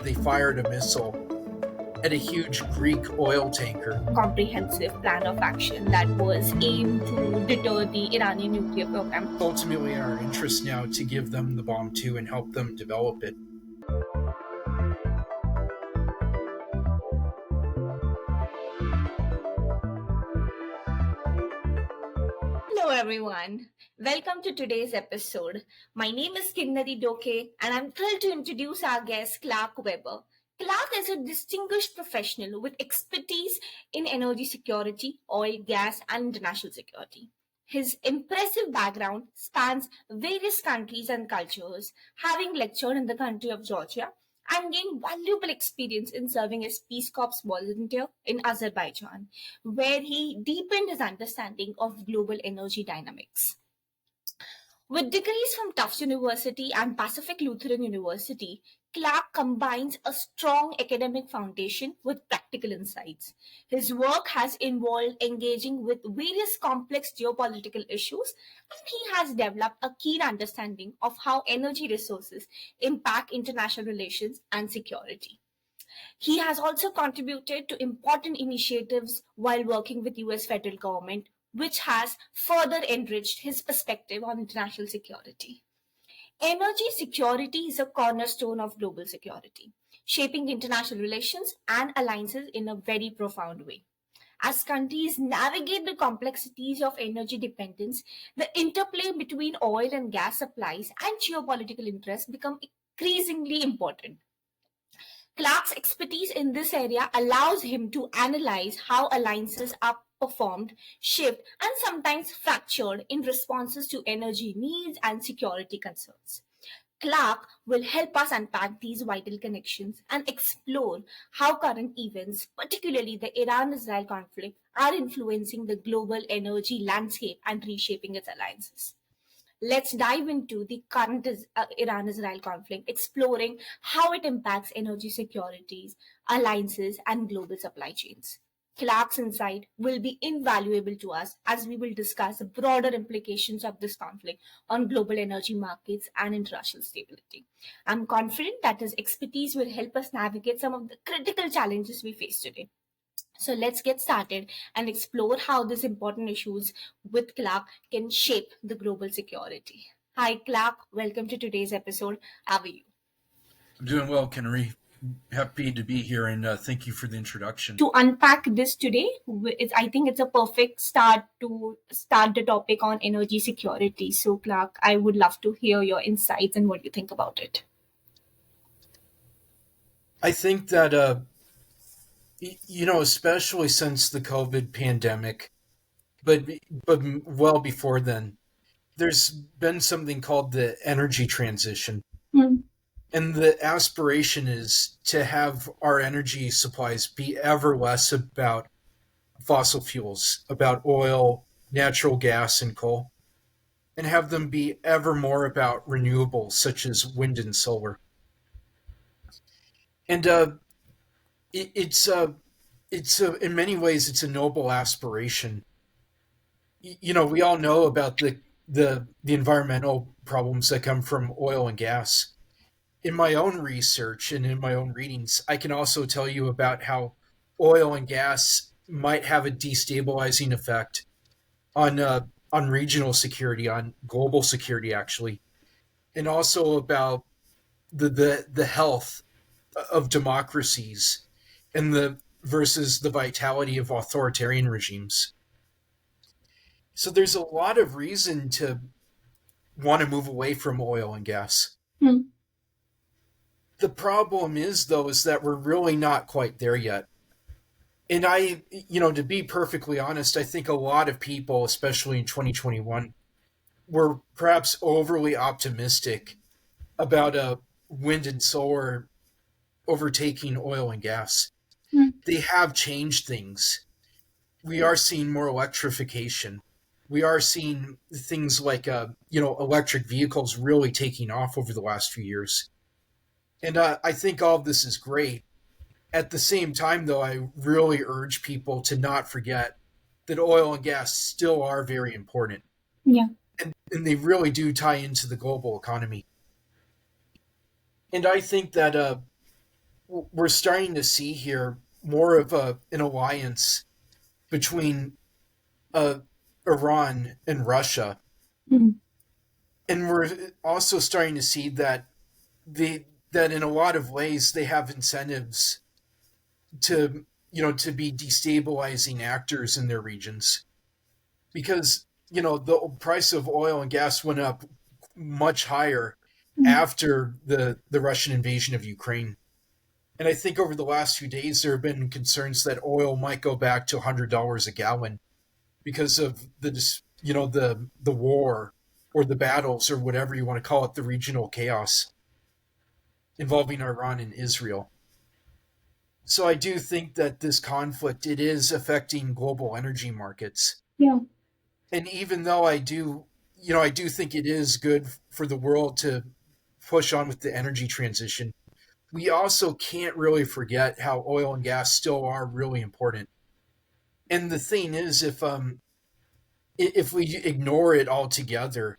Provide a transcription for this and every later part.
They fired a missile at a huge Greek oil tanker. Comprehensive plan of action that was aimed to deter the Iranian nuclear program. Ultimately, in our interest now to give them the bomb too and help them develop it. Hello, everyone. Welcome to today's episode. My name is Kinnari and I'm thrilled to introduce our guest, Clark Webber. Clark is a distinguished professional with expertise in energy security, oil, gas, and international security. His impressive background spans various countries and cultures, having lectured in the country of Georgia and gained valuable experience in serving as Peace Corps volunteer in Azerbaijan, where he deepened his understanding of global energy dynamics. With degrees from Tufts University and Pacific Lutheran University, Clark combines a strong academic foundation with practical insights. His work has involved engaging with various complex geopolitical issues, and he has developed a keen understanding of how energy resources impact international relations and security. He has also contributed to important initiatives while working with US federal government, which has further enriched his perspective on international security. Energy security is a cornerstone of global security, shaping international relations and alliances in a very profound way. As countries navigate the complexities of energy dependence, the interplay between oil and gas supplies and geopolitical interests become increasingly important. Clark's expertise in this area allows him to analyze how alliances are performed, shaped, and sometimes fractured in responses to energy needs and security concerns. Clark will help us unpack these vital connections and explore how current events, particularly the Iran Israel conflict, are influencing the global energy landscape and reshaping its alliances. Let's dive into the current Iran Israel conflict, exploring how it impacts energy securities, alliances, and global supply chains. Clark's insight will be invaluable to us as we will discuss the broader implications of this conflict on global energy markets and international stability. I'm confident that his expertise will help us navigate some of the critical challenges we face today. So let's get started and explore how these important issues with Clark can shape the global security. Hi, Clark. Welcome to today's episode. How are you? I'm doing well, Kinnari. Happy to be here, and thank you for the introduction. To unpack this today, I think it's a perfect start to start the topic on energy security. So, Clark, I would love to hear your insights and what you think about it. I think that, especially since the COVID pandemic, but well before then, there's been something called the energy transition. And the aspiration is to have our energy supplies be ever less about fossil fuels, about oil, natural gas, and coal, and have them be ever more about renewables such as wind and solar. And it's in many ways it's a noble aspiration. We all know about the environmental problems that come from oil and gas. In my own research and in my own readings, I can also tell you about how oil and gas might have a destabilizing effect on regional security, on global security, actually, and also about the health of democracies and the versus the vitality of authoritarian regimes. So there's a lot of reason to want to move away from oil and gas. The problem is, though, is that we're really not quite there yet. And to be perfectly honest, I think a lot of people, especially in 2021, were perhaps overly optimistic about wind and solar overtaking oil and gas. They have changed things. We are seeing more electrification. We are seeing things like electric vehicles really taking off over the last few years. And I think all of this is great. At the same time, though, I really urge people to not forget that oil and gas still are very important. Yeah. And they really do tie into the global economy. And I think that we're starting to see here more of an alliance between uh, Iran and Russia, Mm. and we're also starting to see that that in a lot of ways they have incentives to to be destabilizing actors in their regions because the price of oil and gas went up much higher Mm. after the Russian invasion of Ukraine. And I think over the last few days there have been concerns that oil might go back to $100 a gallon because of the war or the battles or whatever you want to call it, the regional chaos involving Iran and Israel. So I do think that this conflict it is affecting global energy markets. Yeah. And even though I do think it is good for the world to push on with the energy transition, we also can't really forget how oil and gas still are really important. And the thing is, if we ignore it altogether,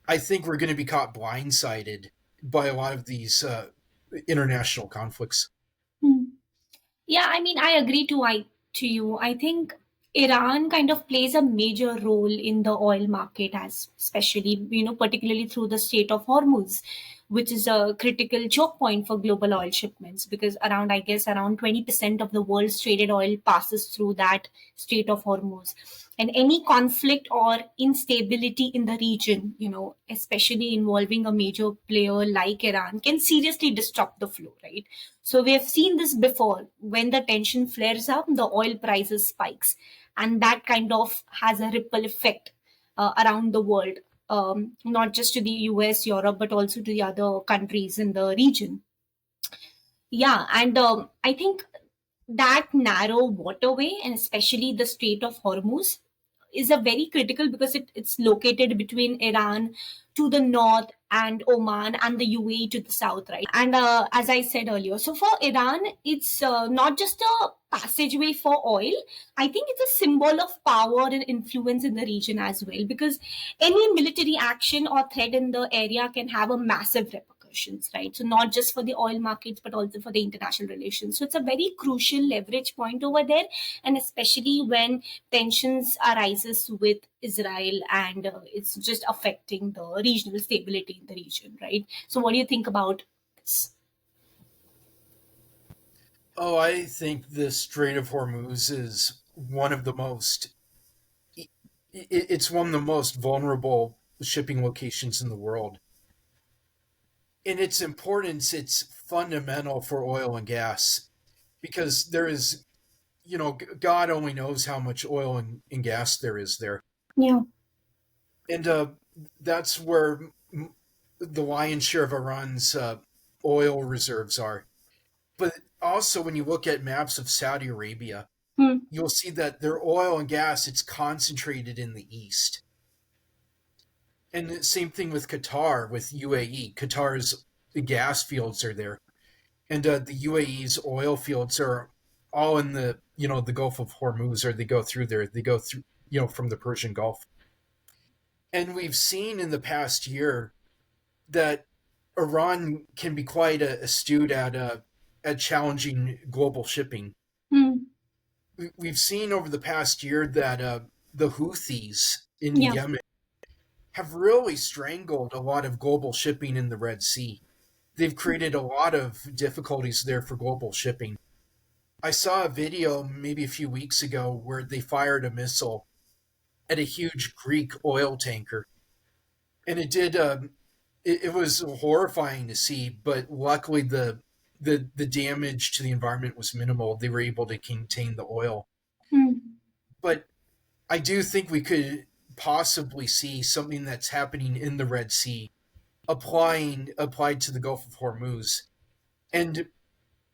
I think we're going to be caught blindsided by a lot of these international conflicts. Mm. Yeah, I mean, I agree to you. I think Iran kind of plays a major role in the oil market, as especially particularly through the Strait of Hormuz, which is a critical choke point for global oil shipments because around I guess around 20% of the world's traded oil passes through that Strait of Hormuz. And any conflict or instability in the region, especially involving a major player like Iran, can seriously disrupt the flow, right? So we have seen this before. When the tension flares up, the oil prices spikes, and that kind of has a ripple effect around the world, not just to the US, Europe, but also to the other countries in the region. Yeah, and I think that narrow waterway, and especially the Strait of Hormuz, is a very critical because it's located between Iran to the north and Oman and the UAE to the south, right? And as I said earlier, so for Iran, it's not just a passageway for oil. I think it's a symbol of power and influence in the region as well, because any military action or threat in the area can have a massive repercussions, right? So not just for the oil markets, but also for the international relations. So it's a very crucial leverage point over there, and especially when tensions arises with Israel, and it's just affecting the regional stability in the region, right? So what do you think about this? Oh, I think the Strait of Hormuz is one of the most it's one of the most vulnerable shipping locations in the world. In its importance, it's fundamental for oil and gas because there is, God only knows how much oil and gas there is there. Yeah. And that's where the lion's share of Iran's oil reserves are. But also, when you look at maps of Saudi Arabia, Hmm. you'll see that their oil and gas it's concentrated in the east. And the same thing with Qatar, with UAE. Qatar's gas fields are there, and the UAE's oil fields are all in the Gulf of Hormuz, or they go through there. They go through from the Persian Gulf. And we've seen in the past year that Iran can be quite astute at challenging global shipping. Hmm. We've seen over the past year that the Houthis in Yeah. Yemen have really strangled a lot of global shipping in the Red Sea. They've created a lot of difficulties there for global shipping. I saw a video maybe a few weeks ago where they fired a missile at a huge Greek oil tanker, and it was horrifying to see. But luckily, the damage to the environment was minimal. They were able to contain the oil. Hmm. But I do think we could possibly see something that's happening in the Red Sea applied to the Gulf of Hormuz. And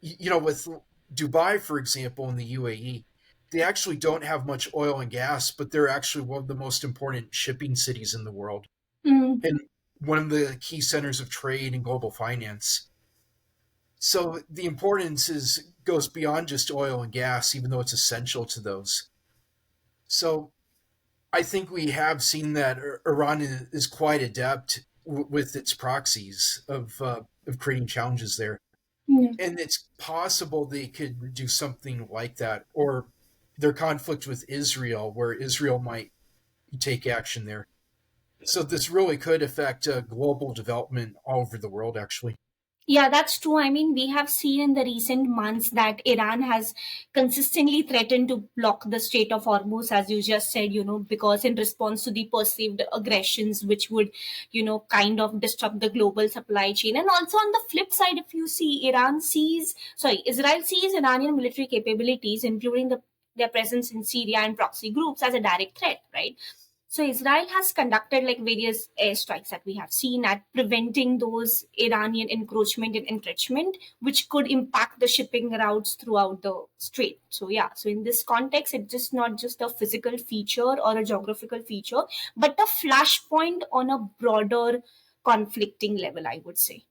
with Dubai, for example, in the UAE, they actually don't have much oil and gas, but they're actually one of the most important shipping cities in the world Hmm. and one of the key centers of trade and global finance. So the importance is goes beyond just oil and gas, even though it's essential to those. So I think we have seen that Iran is quite adept with its proxies of creating challenges there. Yeah. And it's possible they could do something like that, or their conflict with Israel, where Israel might take action there. So this really could affect global development all over the world, actually. Yeah, that's true. I mean, we have seen in the recent months that Iran has consistently threatened to block the Strait of Hormuz, as you just said, because in response to the perceived aggressions, which would, kind of disrupt the global supply chain. And also on the flip side, if you see, Israel sees Iranian military capabilities, including their presence in Syria and proxy groups, as a direct threat, right? So Israel has conducted like various airstrikes that we have seen at preventing those Iranian encroachment and entrenchment, which could impact the shipping routes throughout the strait. So yeah, so in this context, it's just not just a physical feature or a geographical feature, but a flashpoint on a broader conflicting level, I would say.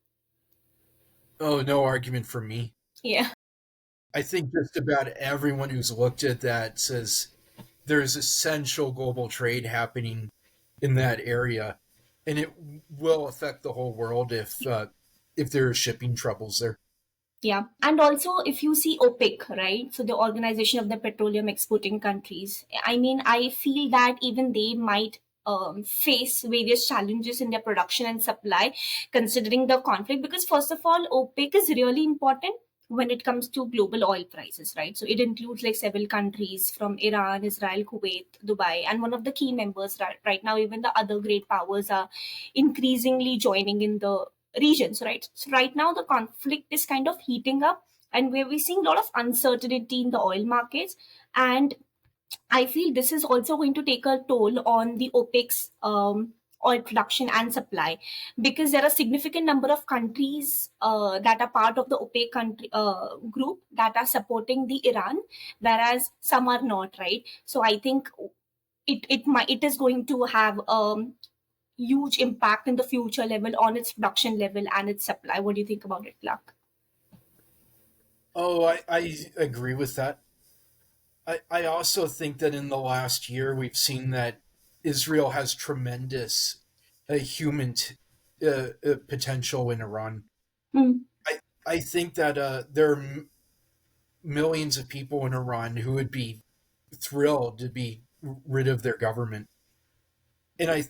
Oh, no argument from me. Yeah. I think just about everyone who's looked at that says there's essential global trade happening in that area, and it will affect the whole world if there are shipping troubles there. Yeah. And also, if you see OPEC, right? So, the Organization of the Petroleum Exporting Countries, I mean, I feel that even they might face various challenges in their production and supply, considering the conflict. Because, first of all, OPEC is really important when it comes to global oil prices, right? So, it includes like several countries from Iran, Israel, Kuwait, Dubai, and one of the key members right now, even the other great powers are increasingly joining in the regions, right? So right now the conflict is kind of heating up, and we're seeing a lot of uncertainty in the oil markets. And I feel this is also going to take a toll on the OPEC's oil production and supply, because there are significant number of countries that are part of the OPEC country group that are supporting the Iran, whereas some are not, right? So I think it is going to have huge impact in the future level on its production level and its supply. What do you think about it, Clark? Oh, I agree with that. I also think that in the last year we've seen that Israel has tremendous potential in Iran. Mm, I think that there are millions of people in Iran who would be thrilled to be rid of their government. And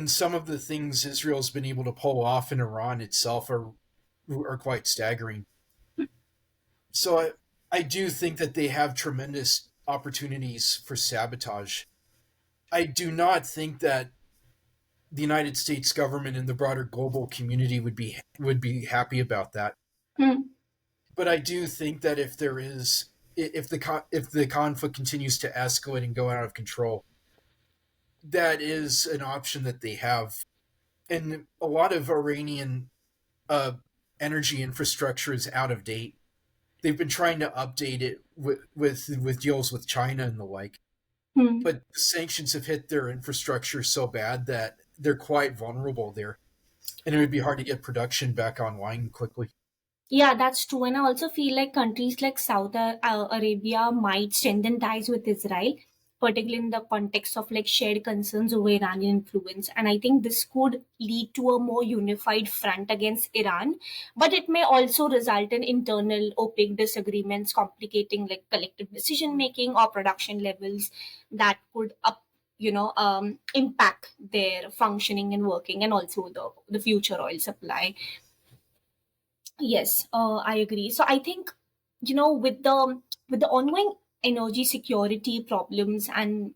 some of the things Israel's been able to pull off in Iran itself are quite staggering. So I do think that they have tremendous opportunities for sabotage. I do not think that the United States government and the broader global community would be happy about that. mm, But I do think that if the conflict continues to escalate and go out of control, that is an option that they have. And a lot of Iranian uh, energy infrastructure is out of date. They've been trying to update it with deals with China and the like, mm. but the sanctions have hit their infrastructure so bad that they're quite vulnerable there, and it would be hard to get production back online quickly. Yeah, that's true. And I also feel like countries like Arabia might strengthen ties with Israel, particularly in the context of like shared concerns over Iranian influence. And I think this could lead to a more unified front against Iran, but it may also result in internal opaque disagreements, complicating like collective decision making or production levels that could impact their functioning and working, and also the future oil supply. Yes, I agree. So I think, with the ongoing energy security problems and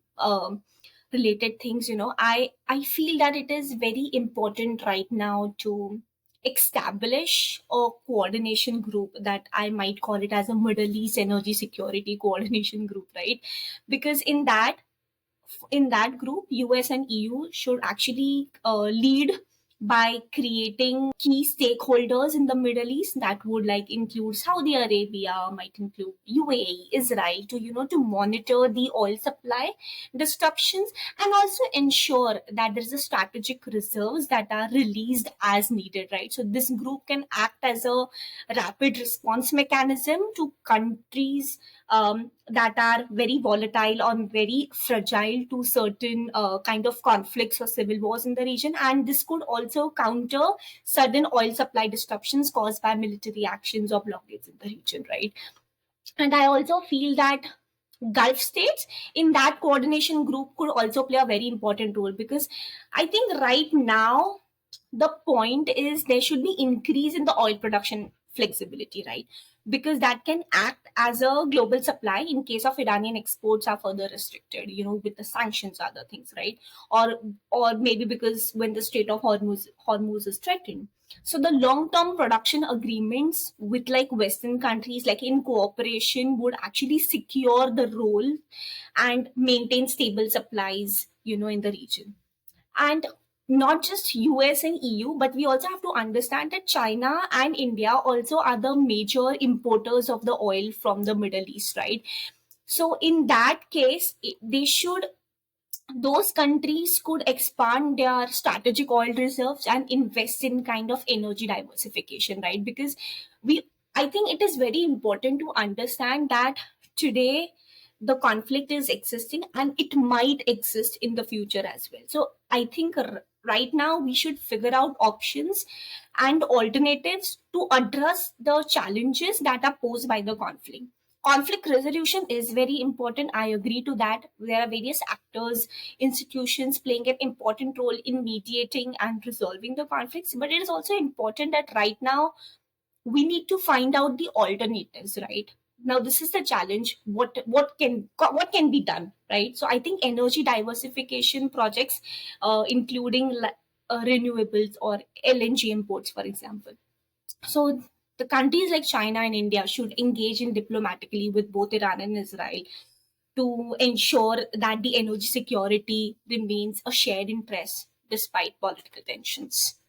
related things, I feel that it is very important right now to establish a coordination group that I might call it as a Middle East energy security coordination group, right? Because in that group, US and EU should actually lead by creating key stakeholders in the Middle East that would like include Saudi Arabia, might include UAE, Israel, to monitor the oil supply disruptions, and also ensure that there's a strategic reserves that are released as needed, right? So this group can act as a rapid response mechanism to countries that are very volatile or very fragile to certain kind of conflicts or civil wars in the region. And this could also also counter sudden oil supply disruptions caused by military actions or blockades in the region, right? And I also feel that Gulf states in that coordination group could also play a very important role, because I think right now the point is there should be increase in the oil production flexibility, right? Because that can act as a global supply in case of Iranian exports are further restricted, with the sanctions, other things, right? Or maybe because when the Strait of Hormuz is threatened. So the long term production agreements with like Western countries, like in cooperation, would actually secure the role and maintain stable supplies, in the region. And not just US and EU, but we also have to understand that China and India also are the major importers of the oil from the Middle East, right? So in that case, they should those countries could expand their strategic oil reserves and invest in kind of energy diversification, right? Because we I think it is very important to understand that today the conflict is existing and it might exist in the future as well. So I think right now we should figure out options and alternatives to address the challenges that are posed by the conflict. Conflict resolution is very important. I agree to that. There are various actors, institutions playing an important role in mediating and resolving the conflicts. But it is also important that right now we need to find out the alternatives, right? Now this is the challenge. What can be done, right? So I think energy diversification projects, including renewables or LNG imports, for example. So the countries like China and India should engage in diplomatically with both Iran and Israel to ensure that the energy security remains a shared interest despite political tensions.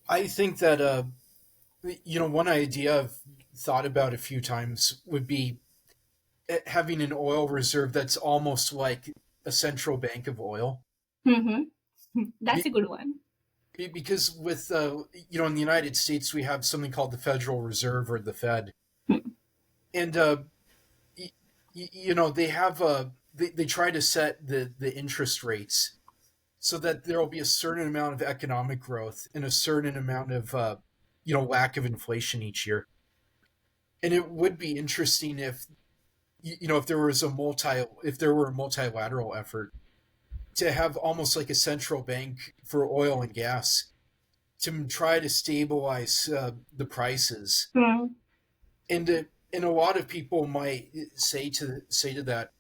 I think that one idea I've thought about a few times would be having an oil reserve that's almost like a central bank of oil. Hmm. That's Be- a good one. because with in the United States we have something called the Federal Reserve or the Fed, and y- they have they try to set the interest rates so that there will be a certain amount of economic growth and a certain amount of lack of inflation each year. And it would be interesting if if there was if there were a multilateral effort to have almost like a central bank for oil and gas to try to stabilize the prices. Hmm. And a lot of people might say to that,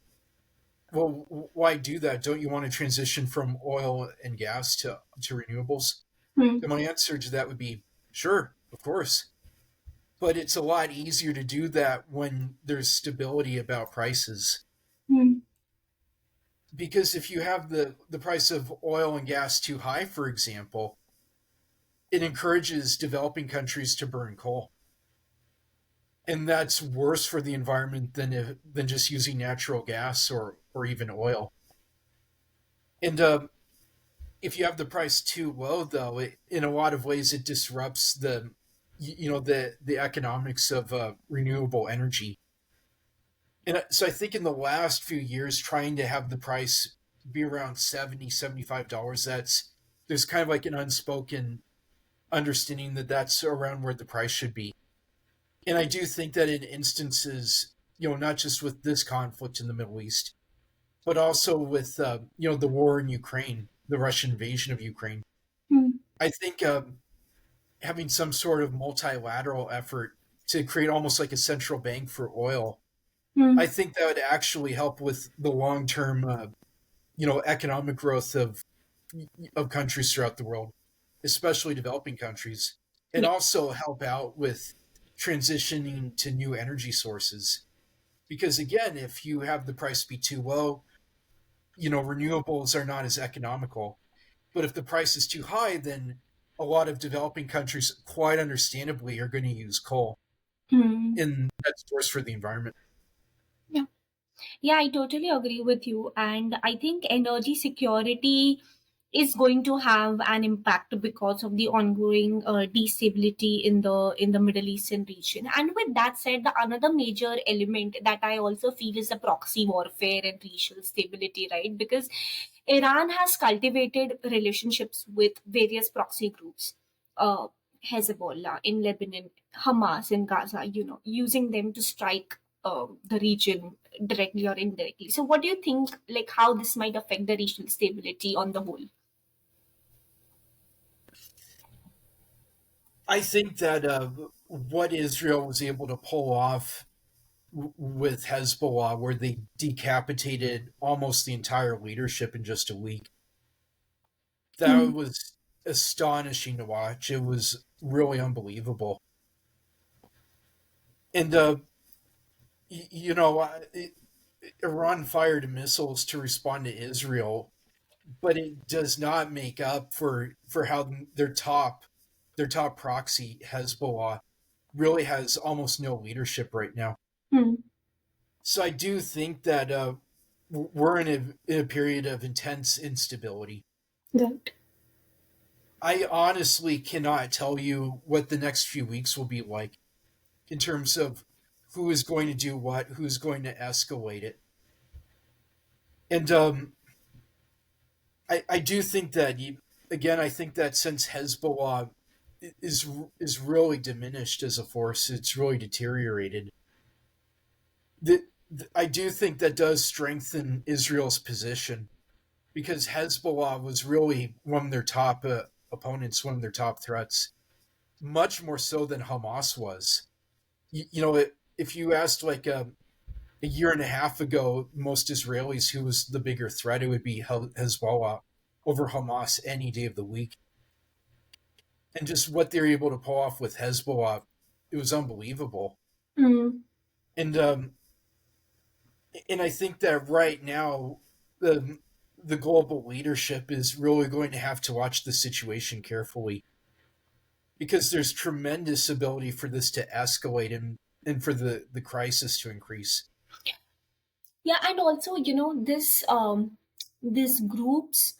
well, why do that? Don't you want to transition from oil and gas to renewables? Hmm. And my answer to that would be, sure, of course. But it's a lot easier to do that when there's stability about prices. Hmm. Because if you have the price of oil and gas too high, for example, it encourages developing countries to burn coal. And that's worse for the environment than just using natural gas or even oil. And if you have the price too low, though, in a lot of ways it disrupts the economics of renewable energy. And so I think in the last few years, trying to have the price be around $70-$75, there's kind of like an unspoken understanding that that's around where the price should be. And I do think that in instances, not just with this conflict in the Middle East, but also with the war in Ukraine, the Russian invasion of Ukraine, Hmm. I think having some sort of multilateral effort to create almost like a central bank for oil, Hmm. I think that would actually help with the long term, economic growth of countries throughout the world, especially developing countries, and Yeah. also help out with transitioning to new energy sources. Because again, if you have the price be too low, renewables are not as economical. But if the price is too high, then a lot of developing countries, quite understandably, are going to use coal, Hmm. and that's worse for the environment. Yeah. Yeah, I totally agree with you. And I think energy security is going to have an impact because of the ongoing destability in the Middle Eastern region. And with that said, the another major element that I also feel is the proxy warfare and regional stability, right? Because Iran has cultivated relationships with various proxy groups, uh, Hezbollah in Lebanon, Hamas in Gaza, using them to strike the region directly or indirectly. So, what do you think, like, how this might affect the regional stability on the whole? I think that what Israel was able to pull off with Hezbollah, where they decapitated almost the entire leadership in just a week, that Mm, was astonishing to watch. It was really unbelievable. And, Iran fired missiles to respond to Israel, but it does not make up for how their top proxy Hezbollah really has almost no leadership right now. mm, So I do think that we're in a period of intense instability. right. I honestly cannot tell you what the next few weeks will be like in terms of who is going to do what, who's going to escalate it. And I do think that again, I think that since Hezbollah is is really diminished as a force, it's really deteriorated. I do think that does strengthen Israel's position because Hezbollah was really one of their top opponents, one of their top threats, much more so than Hamas was. If you asked like a year and a half ago, most Israelis who was the bigger threat, it would be Hezbollah over Hamas any day of the week. And just what they're able to pull off with Hezbollah, it was unbelievable. Mm, And I think that right now the global leadership is really going to have to watch the situation carefully because there's tremendous ability for this to escalate and for the crisis to increase. yeah, and also, this these groups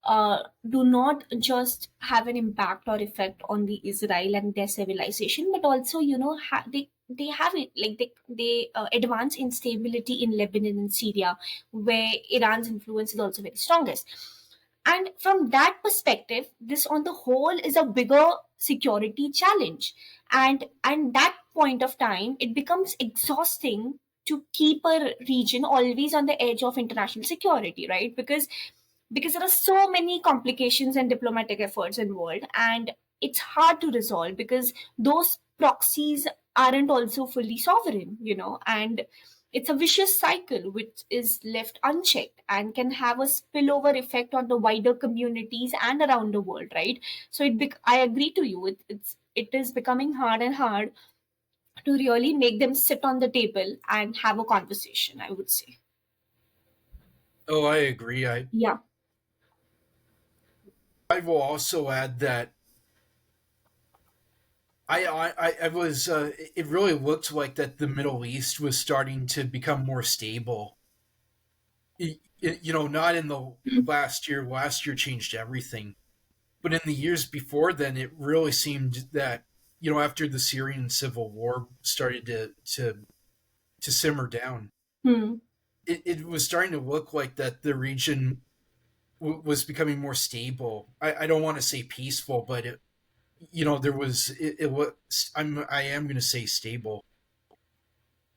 do not just have an impact or effect on the Israel and their civilization, but also, they have it, like they advance instability in Lebanon and Syria, where Iran's influence is also very strongest. And from that perspective, this on the whole is a bigger security challenge. And that point of time, it becomes exhausting to keep a region always on the edge of international security, right? Because there are so many complications and diplomatic efforts involved, and it's hard to resolve because those proxies aren't also fully sovereign, and it's a vicious cycle which is left unchecked and can have a spillover effect on the wider communities and around the world, right? So I agree to you, it is becoming hard and hard to really make them sit on the table and have a conversation, I would say. Oh, I agree. Yeah. I will also add that I was it really looked like that the Middle East was starting to become more stable. Not in the last year. Last year changed everything, but in the years before then, it really seemed that after the Syrian civil war started to simmer down, Hmm. it was starting to look like that the region was becoming more stable. I don't want to say peaceful, but there was it was I am going to say stable.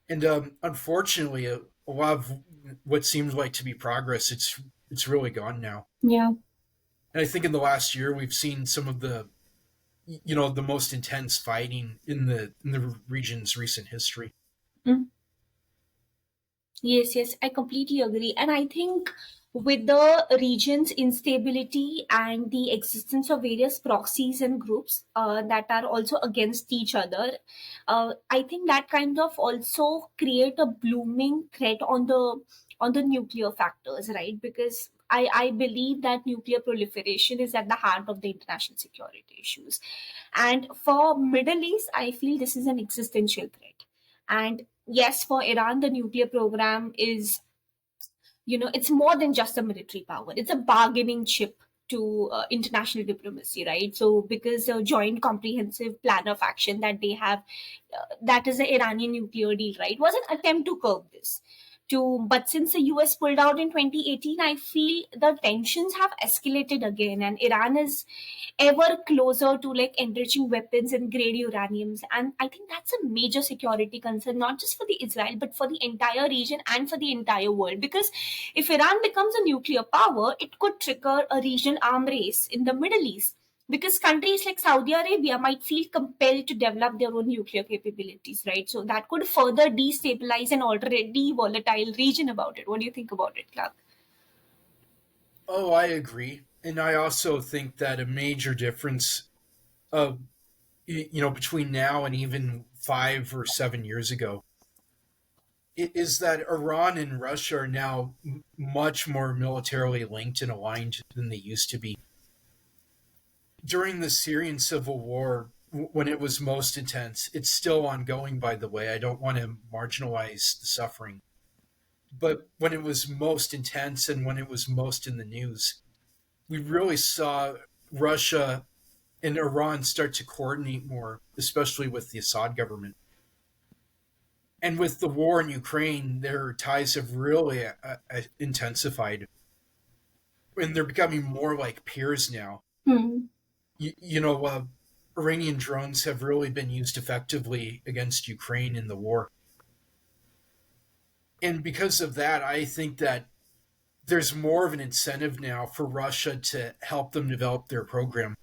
And unfortunately, a lot of what seemed like to be progress, it's really gone now. Yeah. And I think in the last year, we've seen some of the most intense fighting in the region's recent history. Mm. Yes, yes, I completely agree. And I think with the region's instability and the existence of various proxies and groups that are also against each other, I think that kind of also create a blooming threat on the nuclear factors, right? Because I believe that nuclear proliferation is at the heart of the international security issues. And for Middle East, I feel this is an existential threat. And yes, for Iran, the nuclear program is, it's more than just a military power. It's a bargaining chip to international diplomacy, right? So because a joint comprehensive plan of action that they have, that is the Iranian nuclear deal, right, was an attempt to curb this. But since the US pulled out in 2018, I feel the tensions have escalated again, and Iran is ever closer to like enriching weapons and grade uraniums. And I think that's a major security concern, not just for the Israel, but for the entire region and for the entire world. Because if Iran becomes a nuclear power, it could trigger a regional arm race in the Middle East. Because countries like Saudi Arabia might feel compelled to develop their own nuclear capabilities, right? So that could further destabilize an already volatile region about it. What do you think about it, Clark? Oh, I agree. And I also think that a major difference of between now and even 5 or 7 years ago is that Iran and Russia are now much more militarily linked and aligned than they used to be. During the Syrian civil war, when it was most intense, it's still ongoing, by the way. I don't want to marginalize the suffering. But when it was most intense and when it was most in the news, we really saw Russia and Iran start to coordinate more, especially with the Assad government. And with the war in Ukraine, their ties have really intensified, and they're becoming more like peers now. Hmm. You, you know, uh, Iranian drones have really been used effectively against Ukraine in the war. And because of that, I think that there's more of an incentive now for Russia to help them develop their program.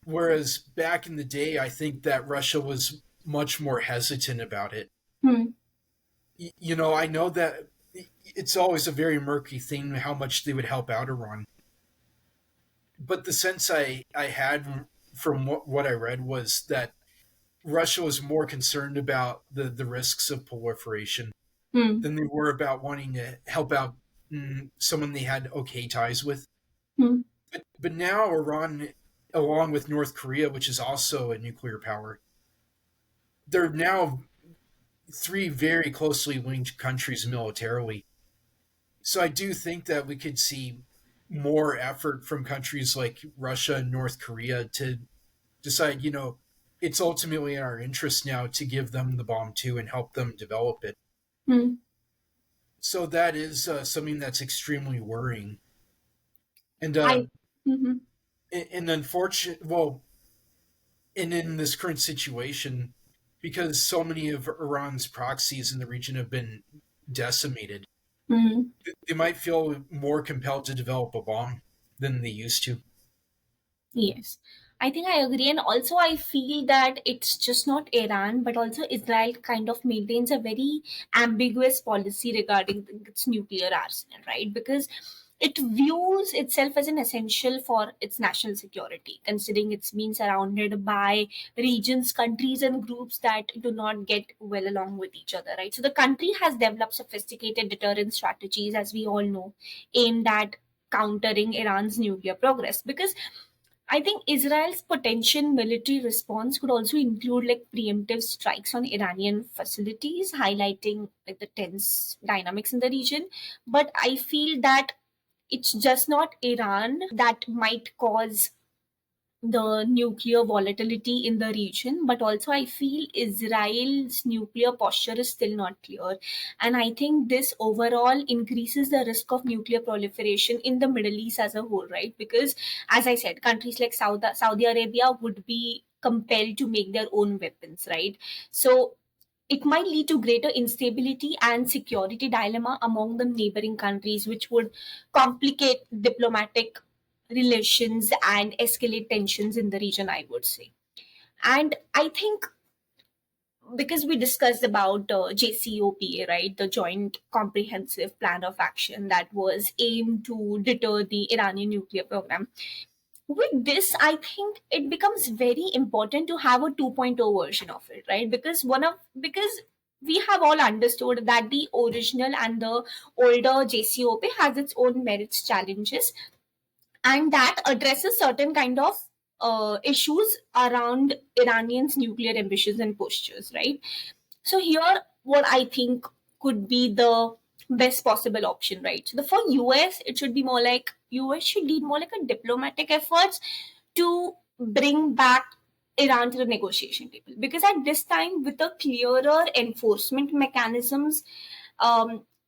Whereas back in the day, I think that Russia was much more hesitant about it. Hmm. I know that it's always a very murky thing how much they would help out Iran. But the sense I had from what I read was that Russia was more concerned about the risks of proliferation Hmm. than they were about wanting to help out someone they had okay ties with. Hmm. But now Iran, along with North Korea, which is also a nuclear power, they're now three very closely linked countries militarily. So I do think that we could see more effort from countries like Russia and North Korea to decide, it's ultimately in our interest now to give them the bomb too and help them develop it. Hmm. So that is something that's extremely worrying. And I. Mhm. unfortunate, well, and in this current situation, because so many of Iran's proxies in the region have been decimated, Mhm. they might feel more compelled to develop a bomb than they used to. Yes, I think I agree. And also, I feel that it's just not Iran, but also Israel kind of maintains a very ambiguous policy regarding its nuclear arsenal, right? Because it views itself as an essential for its national security, considering it's been surrounded by regions, countries, and groups that do not get well along with each other, right? So the country has developed sophisticated deterrence strategies, as we all know, aimed at countering Iran's nuclear progress. Because I think Israel's potential military response could also include like preemptive strikes on Iranian facilities, highlighting like the tense dynamics in the region. But I feel that it's just not Iran that might cause the nuclear volatility in the region, but also I feel Israel's nuclear posture is still not clear. And I think this overall increases the risk of nuclear proliferation in the Middle East as a whole, right? Because, as I said, countries like Saudi Arabia would be compelled to make their own weapons, right? So it might lead to greater instability and security dilemma among the neighboring countries, which would complicate diplomatic relations and escalate tensions in the region, I would say. And I think because we discussed about JCOPA, right, the Joint Comprehensive Plan of Action that was aimed to deter the Iranian nuclear program, with this I think it becomes very important to have a 2.0 version of it, right? Because we have all understood that the original and the older JCOP has its own merits challenges, and that addresses certain kind of issues around Iranians nuclear ambitions and postures, right? So here, what I think could be the best possible option, right? So the for US, it should be more like US should lead more like a diplomatic efforts to bring back Iran to the negotiation table. Because at this time, with a clearer enforcement mechanisms,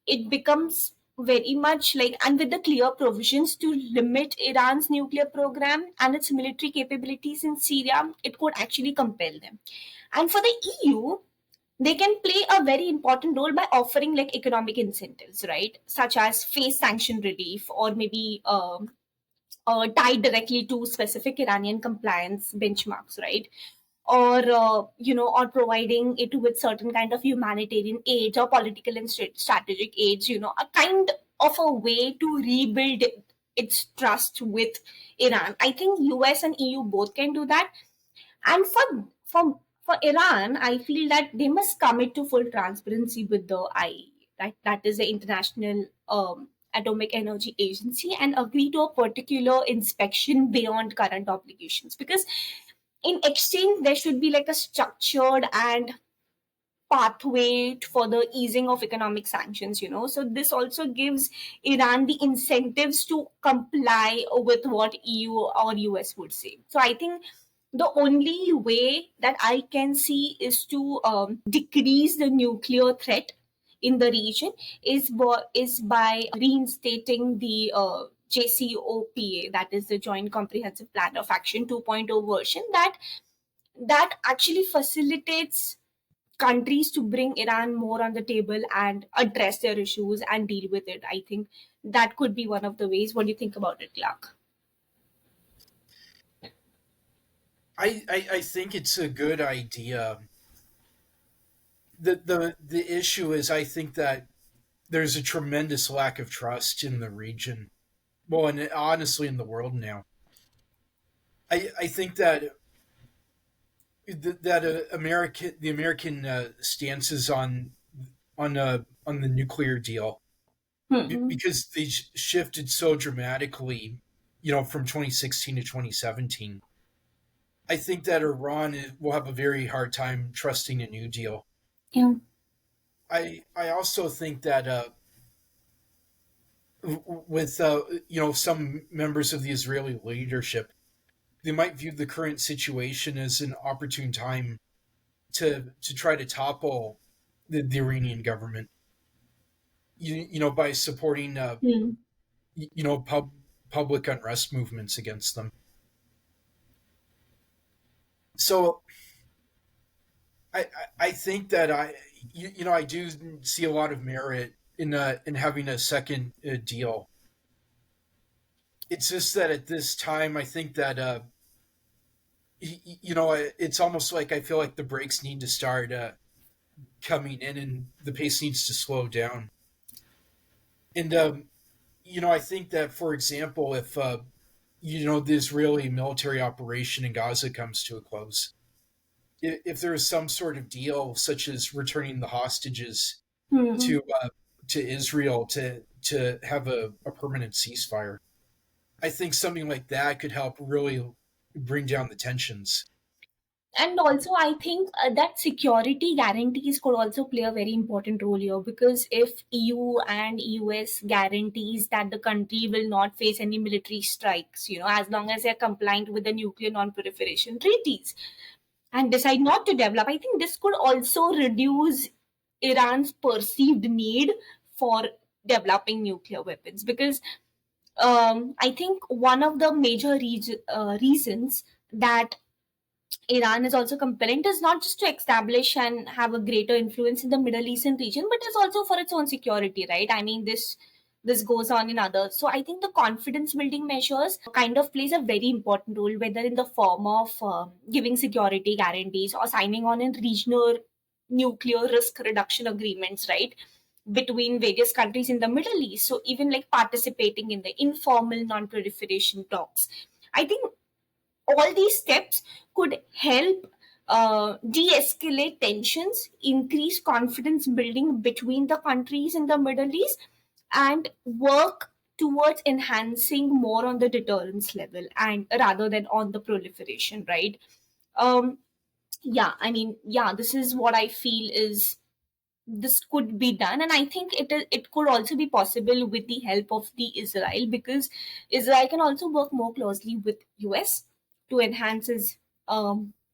it becomes very much like, and with the clear provisions to limit Iran's nuclear program and its military capabilities in Syria, it could actually compel them. And for the EU, they can play a very important role by offering like economic incentives, right? Such as face sanction relief, or maybe tied directly to specific Iranian compliance benchmarks, right? Or or providing it with certain kind of humanitarian aid or political and strategic aids, a kind of a way to rebuild its trust with Iran. I think US and EU both can do that. And for Iran, I feel that they must commit to full transparency with the IAEA, right? That is the International Atomic Energy Agency, and agree to a particular inspection beyond current obligations. Because in exchange, there should be like a structured and pathway for the easing of economic sanctions, so this also gives Iran the incentives to comply with what EU or US would say. So I think the only way that I can see is to decrease the nuclear threat in the region is by reinstating the JCOPA, that is the Joint Comprehensive Plan of Action 2.0 version, that actually facilitates countries to bring Iran more on the table and address their issues and deal with it. I think that could be one of the ways. What do you think about it, Clark? I think it's a good idea. The issue is, I think that there's a tremendous lack of trust in the region. Well, and honestly, in the world now. I think that the American stances on the nuclear deal, Hmm. because they shifted so dramatically, from 2016 to 2017. I think that Iran will have a very hard time trusting a new deal. Yeah. I also think that with some members of the Israeli leadership, they might view the current situation as an opportune time to try to topple the Iranian government. By supporting Hmm. you know public unrest movements against them. So I think that I do see a lot of merit in having a second deal. It's just that at this time, I think that it's almost like I feel like the brakes need to start coming in, and the pace needs to slow down. And I think that, for example, if the Israeli military operation in Gaza comes to a close, if there is some sort of deal, such as returning the hostages Hmm. to Israel to have a permanent ceasefire, I think something like that could help really bring down the tensions. And also, I think that security guarantees could also play a very important role here, because if EU and US guarantees that the country will not face any military strikes, as long as they're compliant with the nuclear non-proliferation treaties, and decide not to develop, I think this could also reduce Iran's perceived need for developing nuclear weapons. Because I think one of the major reasons that Iran is also compelling is not just to establish and have a greater influence in the Middle Eastern region, but is also for its own security, right? I mean, this goes on in others. So I think the confidence building measures kind of plays a very important role, whether in the form of giving security guarantees or signing on in regional nuclear risk reduction agreements, right? Between various countries in the Middle East. So even like participating in the informal non-proliferation talks. I think all these steps could help de-escalate tensions, increase confidence building between the countries in the Middle East, and work towards enhancing more on the deterrence level and rather than on the proliferation, right? um yeah, I mean, yeah, this is what I feel is this could be done, and I think it could also be possible with the help of the Israel, because Israel can also work more closely with US to enhance its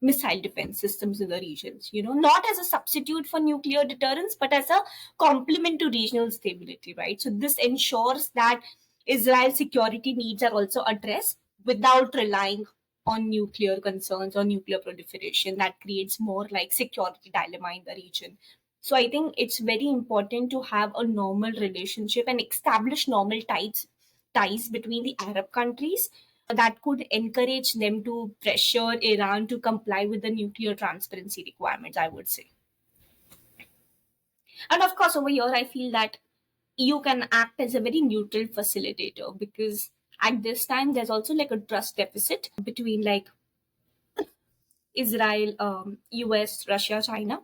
missile defense systems in the regions, not as a substitute for nuclear deterrence but as a complement to regional stability, right? So this ensures that Israel's security needs are also addressed without relying on nuclear concerns or nuclear proliferation that creates more like security dilemma in the region. So I think it's very important to have a normal relationship and establish normal ties between the Arab countries that could encourage them to pressure Iran to comply with the nuclear transparency requirements, I would say. And of course, over here, I feel that EU can act as a very neutral facilitator, because at this time there's also like a trust deficit between like Israel, US, Russia, China.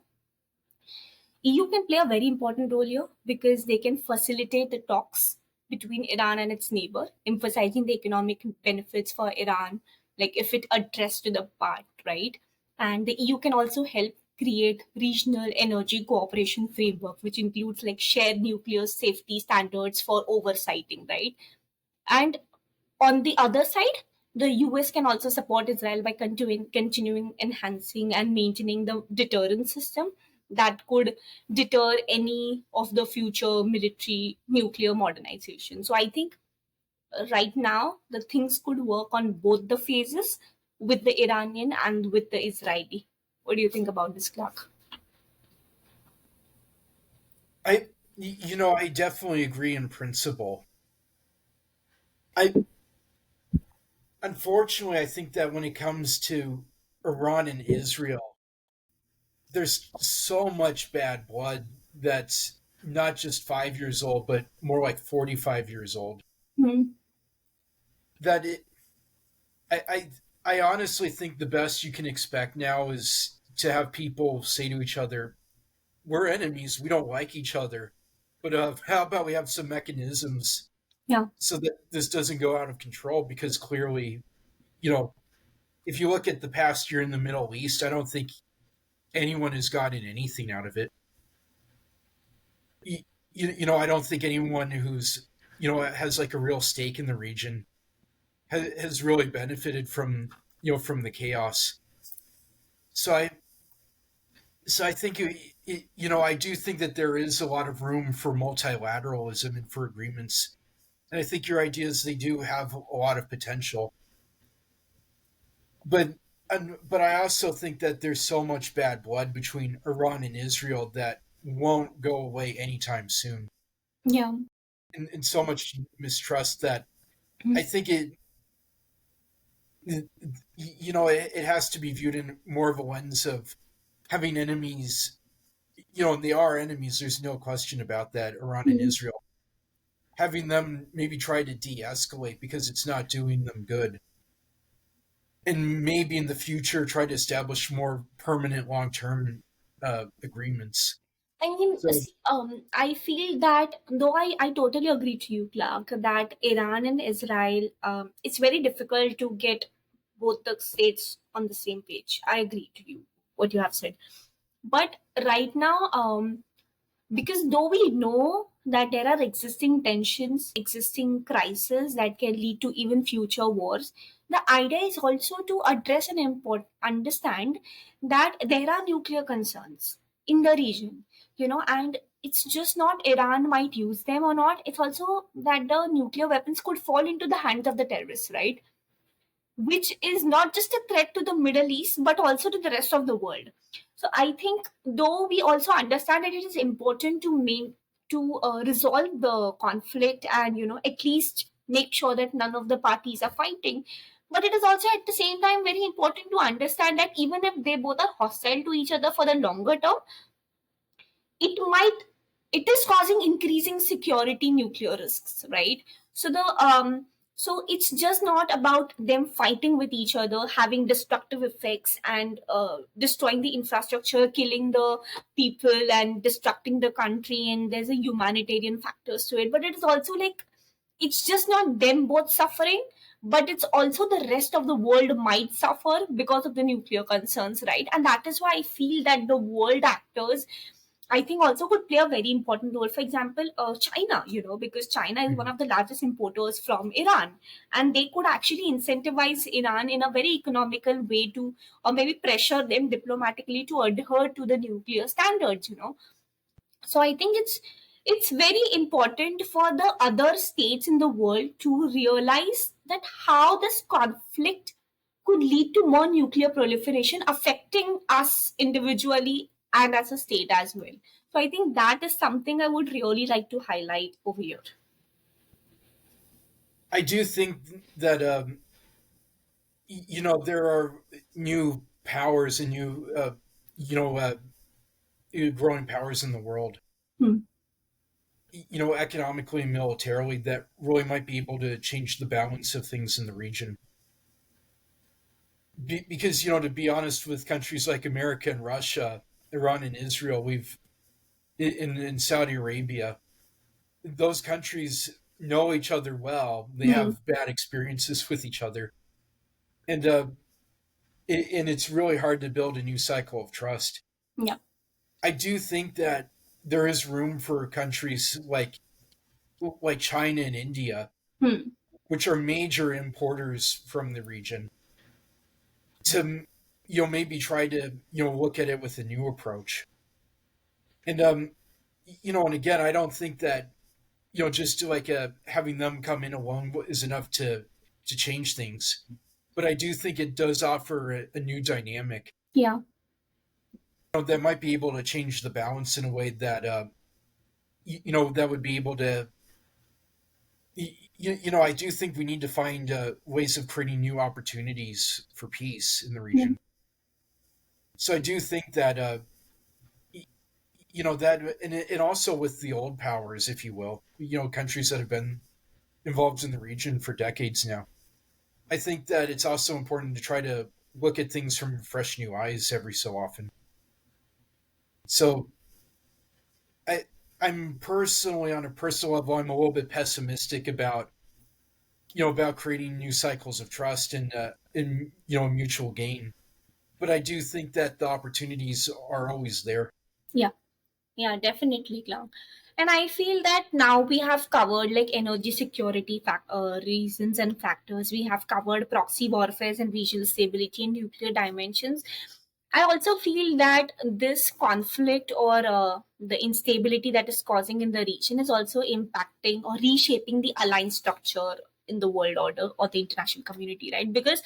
EU can play a very important role here because they can facilitate the talks between Iran and its neighbor, emphasizing the economic benefits for Iran, like if it addressed to the part, right? And the EU can also help create regional energy cooperation framework, which includes like shared nuclear safety standards for oversighting, right? And on the other side, the US can also support Israel by continuing enhancing and maintaining the deterrent system that could deter any of the future military nuclear modernization. So I think right now the things could work on both the phases, with the Iranian and with the Israeli. What do you think about this, Clark? I definitely agree in principle. I Unfortunately, I think that when it comes to Iran and Israel, there's so much bad blood that's not just 5 years old, but more like 45 years old. Hmm. That I, I, I honestly think the best you can expect now is to have people say to each other, "We're enemies. We don't like each other, but how about we have some mechanisms Yeah. so that this doesn't go out of control?" Because clearly, you know, if you look at the past year in the Middle East, I don't think anyone has gotten anything out of it. I don't think anyone who's has like a real stake in the region has really benefited from from the chaos. So I think I do think that there is a lot of room for multilateralism and for agreements, and I think your ideas they do have a lot of potential. But but I also think that there's so much bad blood between Iran and Israel that won't go away anytime soon, Yeah. and so much mistrust that I think it has to be viewed in more of a lens of having enemies. And they are enemies. There's no question about that. Iran and Mhm. Israel, having them maybe try to de-escalate because it's not doing them good, and maybe in the future try to establish more permanent, long-term agreements. I mean, So I feel that though I totally agree to you, Clark, that Iran and Israel, it's very difficult to get both the states on the same page. I agree to you, what you have said. But right now, because though we know that there are existing tensions, existing crises that can lead to even future wars, the idea is also to address and understand that there are nuclear concerns in the region, and it's just not Iran might use them or not, it's also that the nuclear weapons could fall into the hands of the terrorists, right? Which is not just a threat to the Middle East, but also to the rest of the world. So I think, though we also understand that it is important to resolve the conflict and at least make sure that none of the parties are fighting, but it is also at the same time very important to understand that even if they both are hostile to each other for the longer term, it might it is causing increasing security nuclear risks, right? So it's just not about them fighting with each other, having destructive effects and destroying the infrastructure, killing the people and destructing the country, and there's a humanitarian factors to it, but it is also like it's just not them both suffering, but it's also the rest of the world might suffer because of the nuclear concerns, right? And that is why I feel that the world actors I think also could play a very important role. For example, China, because China is one Mhm. of the largest importers from Iran, and they could actually incentivize Iran in a very economical way to, or maybe pressure them diplomatically to adhere to the nuclear standards. So I think it's very important for the other states in the world to realize that how this conflict could lead to more nuclear proliferation affecting us individually and as a state as well. So I think that is something I would really like to highlight over here. I do think that there are new powers and new you know uh, growing powers in the world, Hmm. economically and militarily, that really might be able to change the balance of things in the region. Because to be honest, with countries like America and Russia, Iran and Israel, we've in Saudi Arabia, those countries know each other well. They Hmm. have bad experiences with each other, and and it's really hard to build a new cycle of trust. Yeah. I do think that there is room for countries like China and India, Hmm. which are major importers from the region, to maybe try to look at it with a new approach. And and again, I don't think that just like having them come in alone is enough to change things. But I do think it does offer a new dynamic, Yeah. that might be able to change the balance in a way that that would be able to. I do think we need to find ways of creating new opportunities for peace in the Yeah. region. So I do think that y- that, and also with the old powers, if you will, countries that have been involved in the region for decades now. I think that it's also important to try to look at things from fresh new eyes every so often. So I I'm personally, on a personal level, I'm a little bit pessimistic about about creating new cycles of trust and mutual gain. But I do think that the opportunities are always there. Yeah. Yeah, definitely, Cloud. And I feel that now we have covered like energy security reasons and factors. We have covered proxy warfare and regional stability and nuclear dimensions. I also feel that this conflict or the instability that is causing in the region is also impacting or reshaping the alliance structure in the world order or the international community, right? Because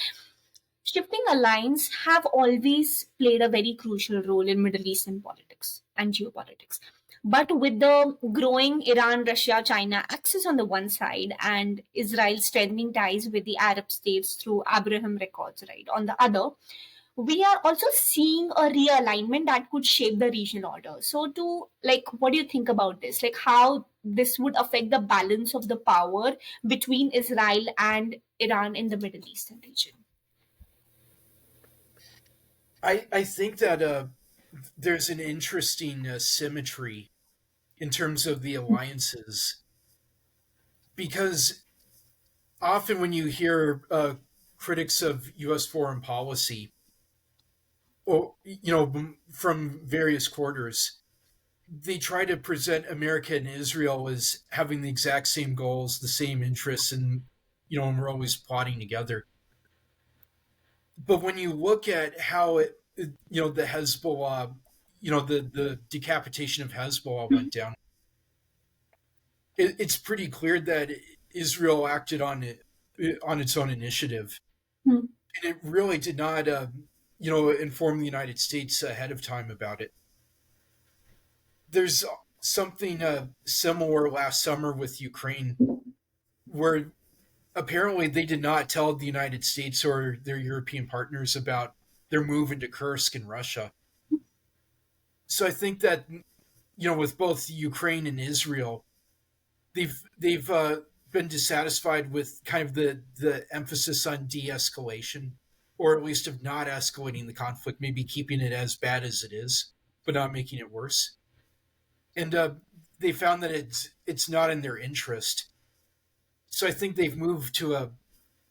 shifting alliance have always played a very crucial role in Middle Eastern politics and geopolitics. But with the growing Iran, Russia, China axis on the one side and Israel strengthening ties with the Arab states through Abraham Accords, right, on the other, we are also seeing a realignment that could shape the regional order. So, to like, what do you think about this? Like, how this would affect the balance of the power between Israel and Iran in the Middle Eastern region? I think that there's an interesting symmetry in terms of the alliances, because often when you hear critics of U.S. foreign policy, or from various quarters, they try to present America and Israel as having the exact same goals, the same interests, and we're always plotting together. But when you look at how the Hezbollah, the decapitation of Hezbollah went down, it's pretty clear that Israel acted on it on its own initiative, Hmm. and it really did not, inform the United States ahead of time about it. There's something similar last summer with Ukraine, where apparently they did not tell the United States or their European partners about their move into Kursk in Russia. So I think that with both Ukraine and Israel, they've been dissatisfied with kind of the emphasis on de-escalation, or at least of not escalating the conflict, maybe keeping it as bad as it is, but not making it worse. And they found that it's not in their interest. So I think they've moved to a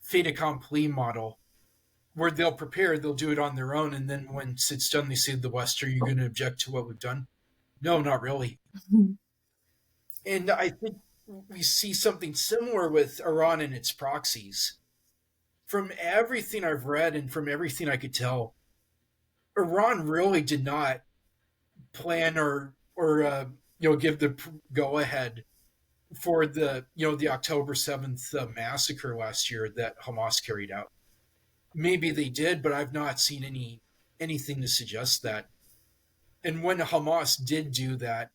fait accompli model, where they'll prepare, they'll do it on their own, and then once it's done, they say to the West, "Are you going to object to what we've done?" No, not really. Mhm. And I think we see something similar with Iran and its proxies. From everything I've read and from everything I could tell, Iran really did not plan or give the go ahead for the October 7th massacre last year that Hamas carried out. Maybe they did, but I've not seen anything to suggest that. And when Hamas did do that,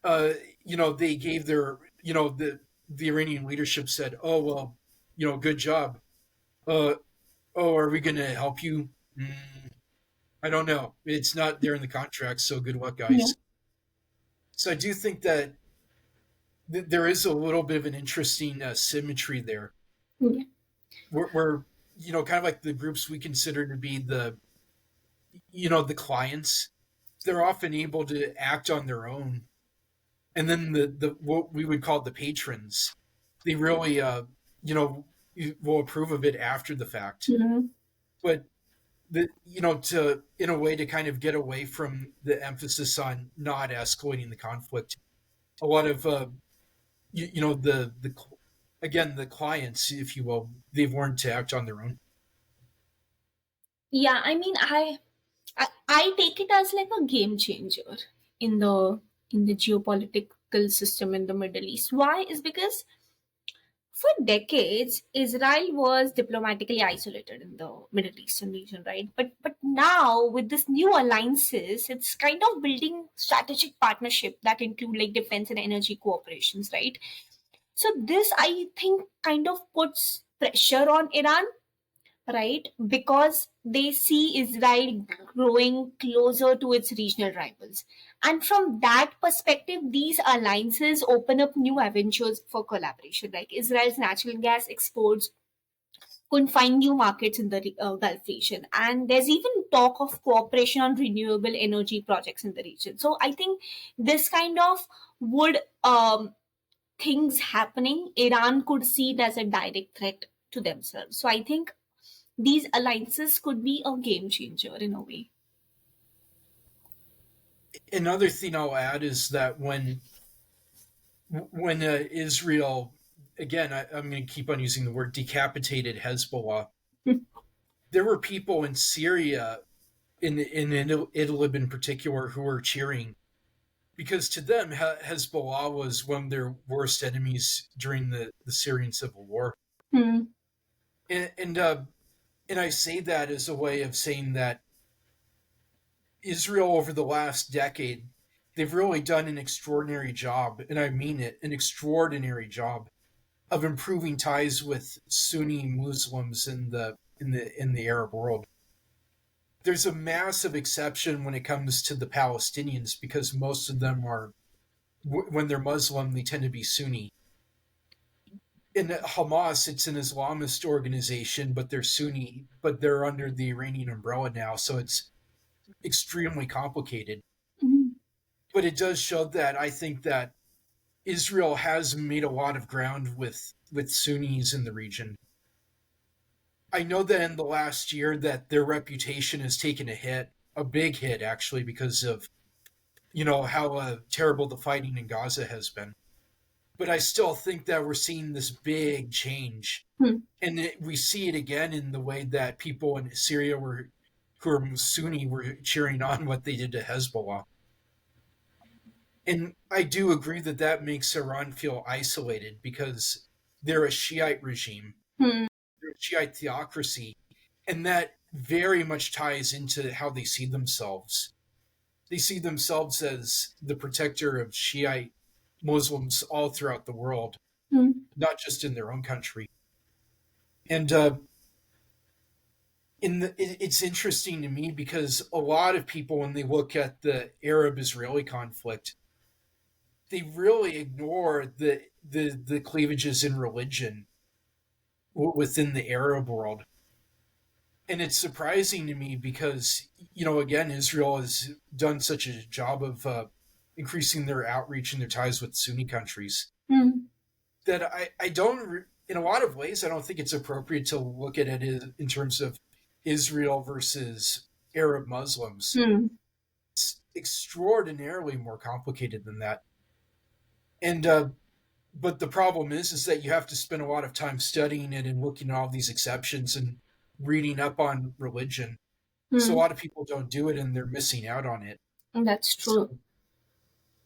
uh, they gave the Iranian leadership said, "Oh well, good job. Uh, oh, are we going to help you? I don't know. It's not there in the contract, so good luck, Yeah. guys." So I do think that there is a little bit of an interesting symmetry there, Yeah. where kind of like the groups we consider to be the clients, they're often able to act on their own, and then the what we would call the patrons, they really you know will approve of it after the fact. Mhm. But to in a way to kind of get away from the emphasis on not escalating the conflict, a lot of the again, the clients, if you will, they've learned to act on their own. Yeah, I mean, I take it as like a game changer in the geopolitical system in the Middle East. Why? Is because for decades Israel was diplomatically isolated in the Middle Eastern region, right? But now with this new alliances, it's kind of building strategic partnership that include like defense and energy cooperations, right? So this, I think, kind of puts pressure on Iran, right? Because they see Israel growing closer to its regional rivals. And from that perspective, these alliances open up new avenues for collaboration. Like Israel's natural gas exports could find new markets in the Gulf region. And there's even talk of cooperation on renewable energy projects in the region. So I think this kind of would things happening, Iran could see it as a direct threat to themselves. So I think these alliances could be a game changer in a way. Another thing I'll add is that when Israel, again, I'm going to keep on using the word decapitated Hezbollah, there were people in Syria, in Idlib in particular, who were cheering because to them Hezbollah was one of their worst enemies during the Syrian civil war. Hmm. And I say that as a way of saying that Israel over the last decade, they've really done an extraordinary job, and I mean it, an extraordinary job of improving ties with Sunni Muslims in the Arab world. There's a massive exception when it comes to the Palestinians because most of them are, when they're Muslim, they tend to be Sunni. In Hamas, it's an Islamist organization, but they're Sunni, but they're under the Iranian umbrella now, so it's extremely complicated. Mhm. But it does show that I think that Israel has made a lot of ground with Sunnis in the region. I know that in the last year that their reputation has taken a hit, a big hit actually, because of how terrible the fighting in Gaza has been. But I still think that we're seeing this big change, Hmm. and we see it again in the way that people in Syria who are Sunni were cheering on what they did to Hezbollah. And I do agree that that makes Iran feel isolated because they're a Shiite regime, Hmm. they're a Shiite theocracy, and that very much ties into how they see themselves. They see themselves as the protector of Shiite Muslims all throughout the world, Hmm. not just in their own country. And it's interesting to me because a lot of people, when they look at the Arab-Israeli conflict, they really ignore the cleavages in religion within the Arab world. And it's surprising to me because, again, Israel has done such a job of increasing their outreach and their ties with Sunni countries Hmm. that I don't, in a lot of ways, I don't think it's appropriate to look at it in terms of Israel versus Arab Muslims. Hmm. extraordinarily more complicated than that. And but the problem is that you have to spend a lot of time studying it and looking at all these exceptions and reading up on religion. So a Hmm. lot of people don't do it, and they're missing out on it. That's true.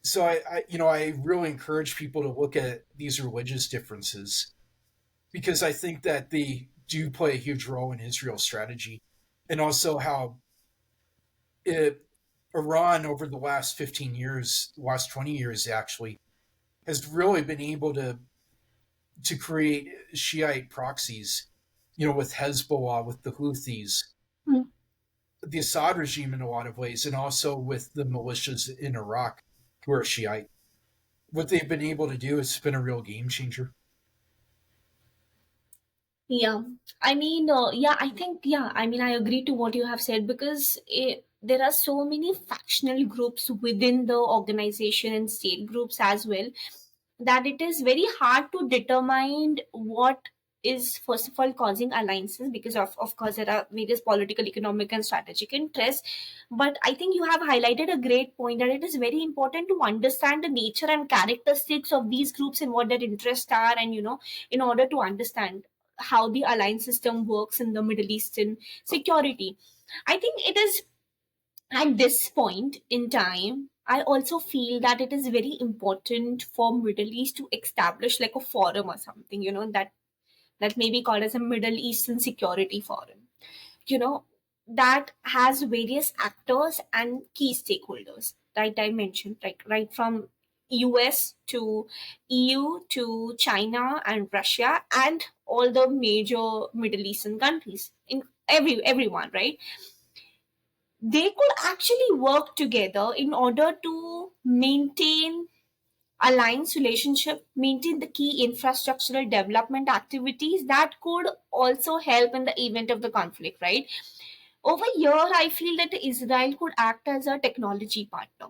So, I really encourage people to look at these religious differences because I think that they do play a huge role in Israel's strategy, and also how it, Iran over the last 15 years, last 20 years actually, has really been able to create Shiite proxies, with Hezbollah, with the Houthis, Hmm. the Assad regime in a lot of ways, and also with the militias in Iraq who are Shiite. What they've been able to do has been a real game changer. Yeah, I think, yeah, I agree to what you have said because there are so many factional groups within the organization and state groups as well that it is very hard to determine what is, first of all, causing alliances because, of course, there are various political, economic, and strategic interests. But I think you have highlighted a great point that it is very important to understand the nature and characteristics of these groups and what their interests are, and in order to understand how the alliance system works in the Middle Eastern security. I think it is at this point in time, I also feel that it is very important for Middle East to establish like a forum or something, that may be called as a Middle Eastern Security Forum, you know, that has various actors and key stakeholders, right? I mentioned, like right from US to EU to China and Russia and all the major Middle Eastern countries, in everyone, right? They could actually work together in order to maintain alliance relationship, maintain the key infrastructural development activities that could also help in the event of the conflict, right? Over here, I feel that Israel could act as a technology partner,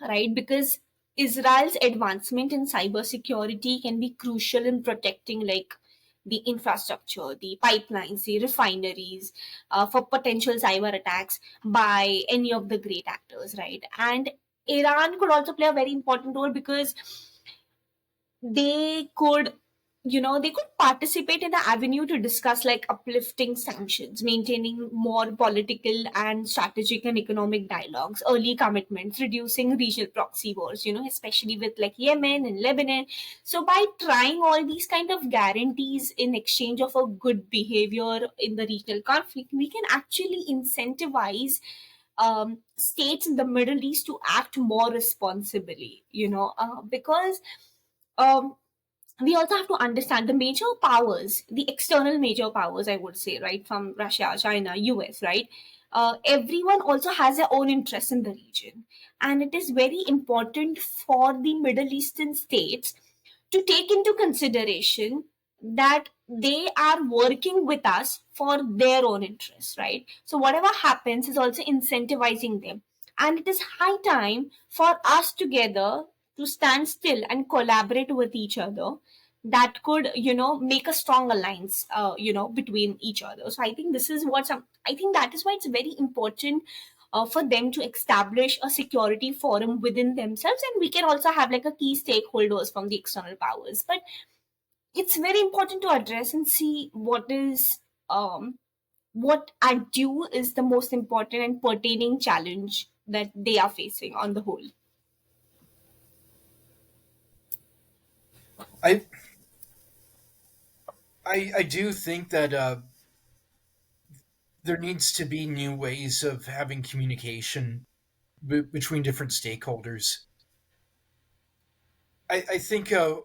right? Because Israel's advancement in cybersecurity can be crucial in protecting like the infrastructure, the pipelines, the refineries for potential cyber attacks by any of the great actors, right? And Iran could also play a very important role because they could they could participate in the avenue to discuss like uplifting sanctions, maintaining more political and strategic and economic dialogues, early commitments, reducing regional proxy wars, especially with like Yemen and Lebanon. So by trying all these kind of guarantees in exchange of a good behavior in the regional conflict, we can actually incentivize states in the Middle East to act more responsibly, because um, we also have to understand the major powers, the external major powers, I would say, right, from Russia, China, US, right? Everyone also has their own interests in the region. And it is very important for the Middle Eastern states to take into consideration that they are working with us for their own interests, right? So whatever happens is also incentivizing them. And it is high time for us together to stand still and collaborate with each other that could make a strong alliance between each other. So I think this is what some I think that is why it's very important for them to establish a security forum within themselves, and we can also have like a key stakeholders from the external powers. But it's very important to address and see what at due is the most important and pertaining challenge that they are facing on the whole. I I do think that there needs to be new ways of having communication between different stakeholders. I think a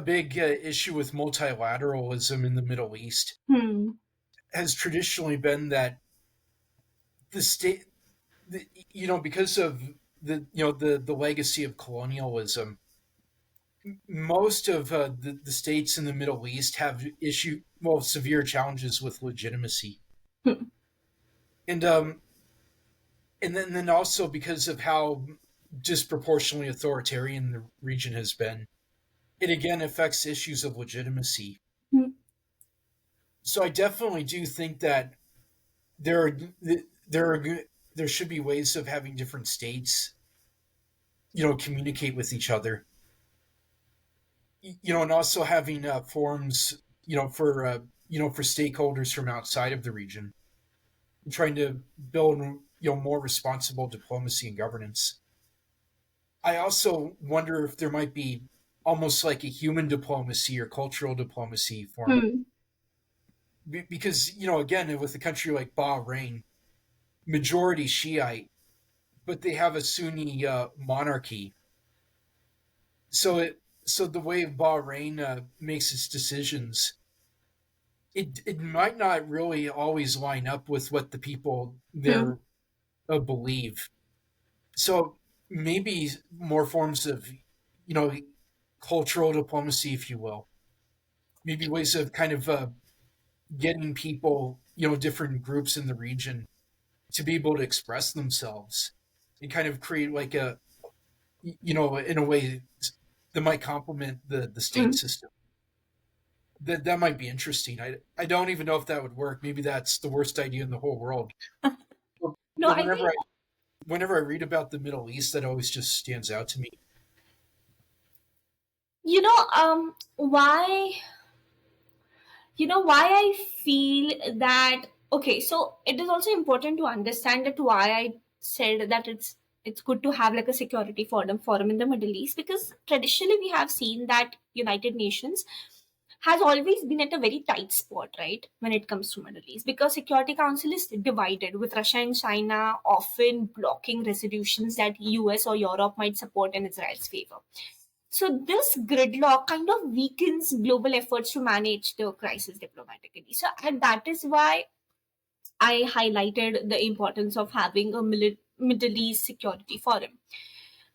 big issue with multilateralism in the Middle East Hmm. has traditionally been that the state, because of the legacy of colonialism, most of the states in the Middle East have severe challenges with legitimacy, Hmm. and then also because of how disproportionately authoritarian the region has been, it again affects issues of legitimacy. Hmm. So I definitely do think that there are there are there should be ways of having different states, communicate with each other, and also having forums, for stakeholders from outside of the region, and trying to build, more responsible diplomacy and governance. I also wonder if there might be almost like a human diplomacy or cultural diplomacy form, Hmm. because again, with a country like Bahrain, majority Shiite, but they have a Sunni monarchy. So the way Bahrain makes its decisions, it might not really always line up with what the people Hmm. there believe. So maybe more forms of, you know, cultural diplomacy, if you will. Maybe ways of kind of getting people, different groups in the region to be able to express themselves and kind of create like in a way that might complement the state Hmm. system. That might be interesting. I don't even know if that would work. Maybe that's the worst idea in the whole world. But, No, but I think whenever I read about the Middle East, that always just stands out to me. why why I feel that. Okay, so it is also important to understand that why I said that it's good to have like a security forum in the Middle East, because traditionally we have seen that United Nations has always been at a very tight spot, right, when it comes to Middle East, because Security Council is divided, with Russia and China often blocking resolutions that US or Europe might support in Israel's favor. So this gridlock kind of weakens global efforts to manage the crisis diplomatically. So and that is why I highlighted the importance of having a Middle East security forum.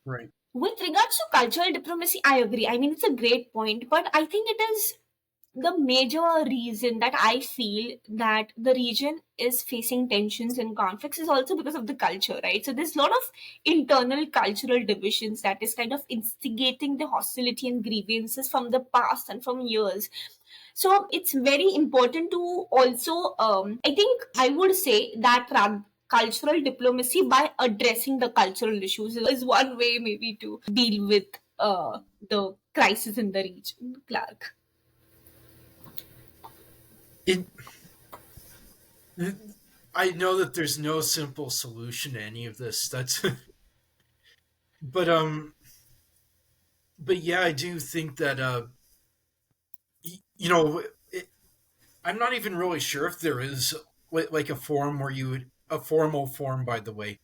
Right. With regards to cultural diplomacy, I agree. I mean, it's a great point, but I think it is the major reason that I feel that the region is facing tensions and conflicts is also because of the culture, right? So there's a lot of internal cultural divisions that is kind of instigating the hostility and grievances from the past and from years. So it's very important to also, I think I would say that cultural diplomacy by addressing the cultural issues is one way maybe to deal with the crisis in the region, Clark. It. I know that there's no simple solution to any of this. That's, but but yeah, I do think that it, I'm not even really sure if there is like a forum where you would a formal forum, by the way,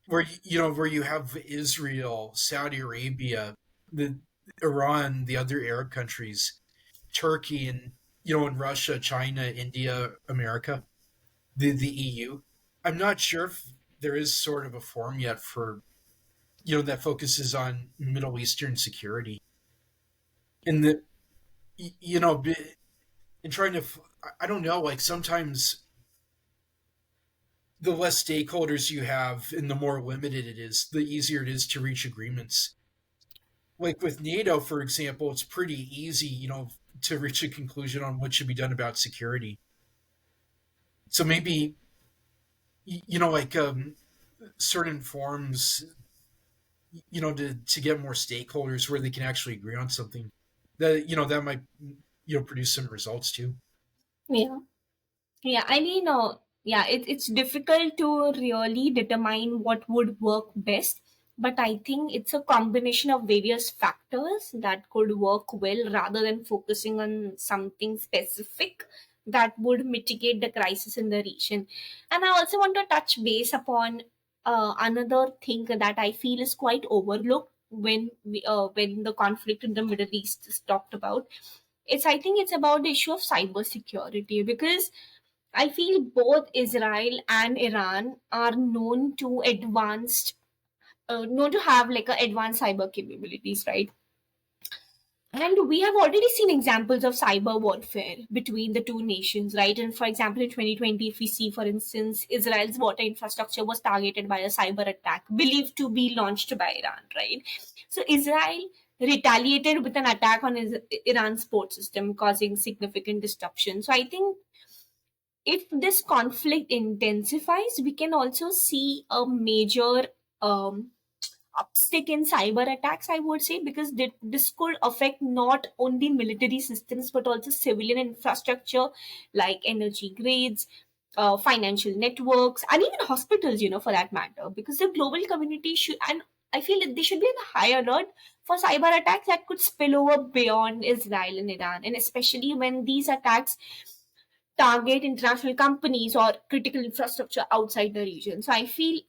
where where you have Israel, Saudi Arabia, the Iran, the other Arab countries, Turkey, and and Russia, China, India, America, the EU. I'm not sure if there is sort of a forum yet for that focuses on Middle Eastern security, and the and trying to I don't know, like sometimes the less stakeholders you have and the more limited it is, the easier it is to reach agreements. Like with NATO, for example, it's pretty easy, to reach a conclusion on what should be done about security. So maybe, like certain forms, to get more stakeholders where they can actually agree on something. That might produce some results too. Yeah. Yeah, I mean, it's difficult to really determine what would work best, but I think it's a combination of various factors that could work well rather than focusing on something specific that would mitigate the crisis in the region. And I also want to touch base upon another thing that I feel is quite overlooked when the conflict in the Middle East is talked about. I think it's about the issue of cyber security, because I feel both Israel and Iran are known to have like a advanced cyber capabilities, right? And we have already seen examples of cyber warfare between the two nations, right? And for example, in 2020, if we see, for instance, Israel's water infrastructure was targeted by a cyber attack believed to be launched by Iran, right? So Israel retaliated with an attack on Iran's port system, causing significant disruption. So I think if this conflict intensifies, we can also see a major um, upstick in cyber attacks, I would say, because this could affect not only military systems but also civilian infrastructure like energy grids, financial networks, and even hospitals, for that matter. Because the global community should, and I feel that they should be on high alert for cyber attacks that could spill over beyond Israel and Iran, and especially when these attacks target international companies or critical infrastructure outside the region. So I feel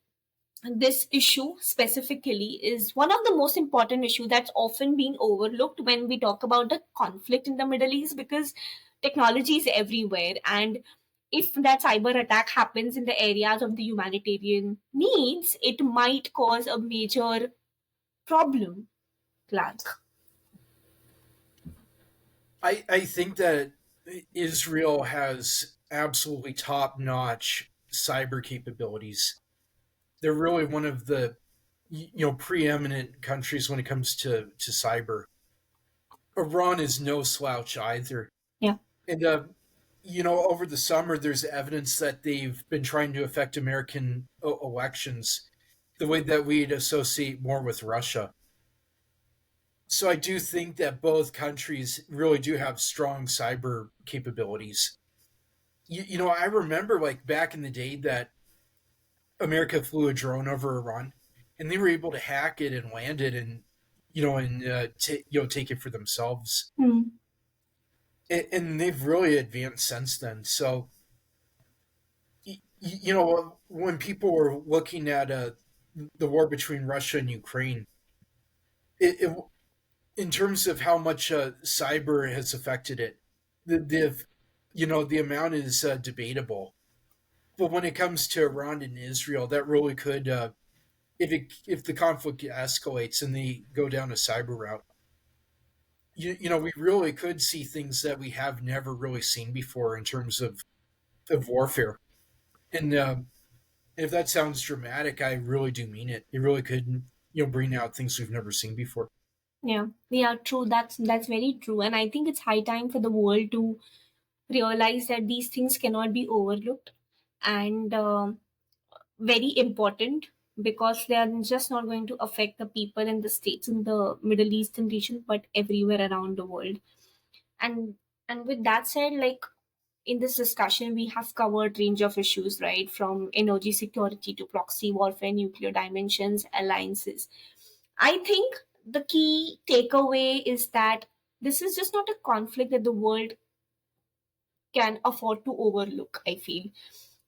this issue specifically is one of the most important issue that's often being overlooked when we talk about the conflict in the Middle East, because technology is everywhere, and if that cyber attack happens in the areas of the humanitarian needs, it might cause a major problem, Clark. I think that Israel has absolutely top notch cyber capabilities. They're really one of the preeminent countries when it comes to cyber. Iran is no slouch either. Yeah. And over the summer, there's evidence that they've been trying to affect American elections the way that we'd associate more with Russia. So I do think that both countries really do have strong cyber capabilities. I remember like back in the day that America flew a drone over Iran, and they were able to hack it and land it, and take it for themselves. Hmm. And they've really advanced since then. So when people were looking at the war between Russia and Ukraine, it in terms of how much cyber has affected it, the amount is debatable. But when it comes to Iran and Israel, that really could, if the conflict escalates and they go down a cyber route, we really could see things that we have never really seen before in terms of warfare. And if that sounds dramatic, I really do mean it. It really could, bring out things we've never seen before. Yeah, yeah, true. That's very true, and I think it's high time for the world to realize that these things cannot be overlooked, and very important, because they are just not going to affect the people and the states in the Middle Eastern region, but everywhere around the world. And with that said, like, in this discussion we have covered range of issues, right, from energy security to proxy warfare, nuclear dimensions, alliances. I think the key takeaway is that this is just not a conflict that the world can afford to overlook, I feel,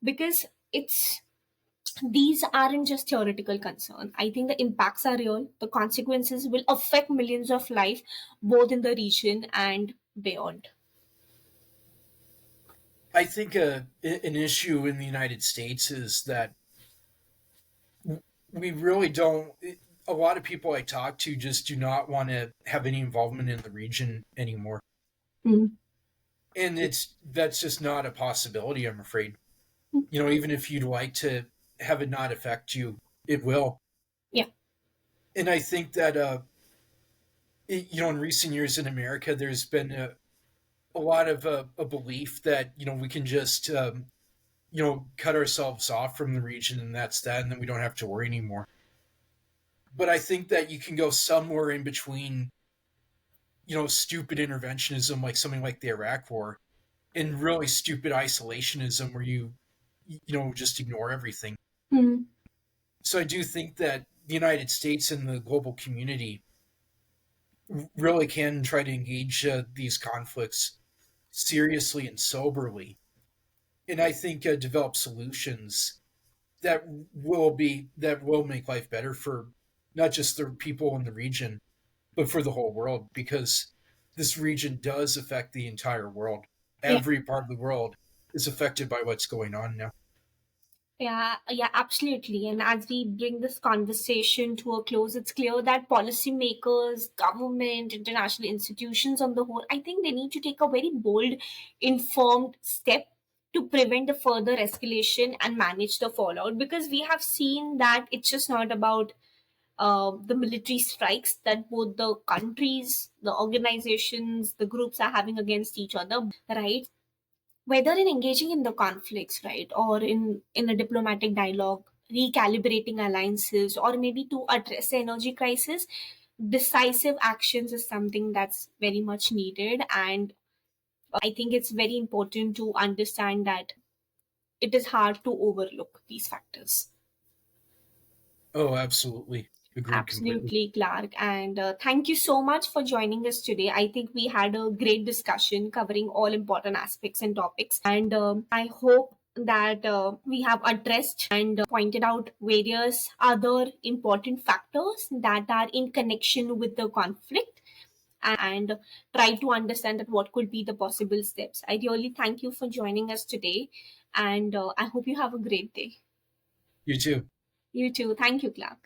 because it's these aren't just theoretical concern. I think the impacts are real. The consequences will affect millions of life, both in the region and beyond. I think an issue in the United States is that we really don't. A lot of people I talk to just do not want to have any involvement in the region anymore, Mm. and that's just not a possibility. I'm afraid. Even if you'd like to have it not affect you, it will. Yeah. And I think that in recent years in America, there's been a lot of a belief that we can just cut ourselves off from the region and that's that, and then we don't have to worry anymore. But I think that you can go somewhere in between, stupid interventionism like something like the Iraq War, and really stupid isolationism where you just ignore everything. Mm. So I do think that the United States and the global community really can try to engage these conflicts seriously and soberly, and I think develop solutions that will make life better for not just the people in the region, but for the whole world, because this region does affect the entire world. Yeah. Every part of the world is affected by what's going on now. Yeah, yeah, absolutely. And as we bring this conversation to a close, it's clear that policymakers, government, international institutions on the whole, I think they need to take a very bold, informed step to prevent the further escalation and manage the fallout. Because we have seen that it's just not about the military strikes that both the countries, the organizations, the groups are having against each other, right? Whether in engaging in the conflicts, right, or in a diplomatic dialogue, recalibrating alliances, or maybe to address the energy crisis, decisive actions is something that's very much needed. And I think it's very important to understand that it is hard to overlook these factors. Oh, absolutely. Agreed completely. Absolutely, Clark. And thank you so much for joining us today. I think we had a great discussion covering all important aspects and topics. And I hope that we have addressed and pointed out various other important factors that are in connection with the conflict, and try to understand that what could be the possible steps. I really thank you for joining us today. And I hope you have a great day. You too. You too. Thank you, Clark.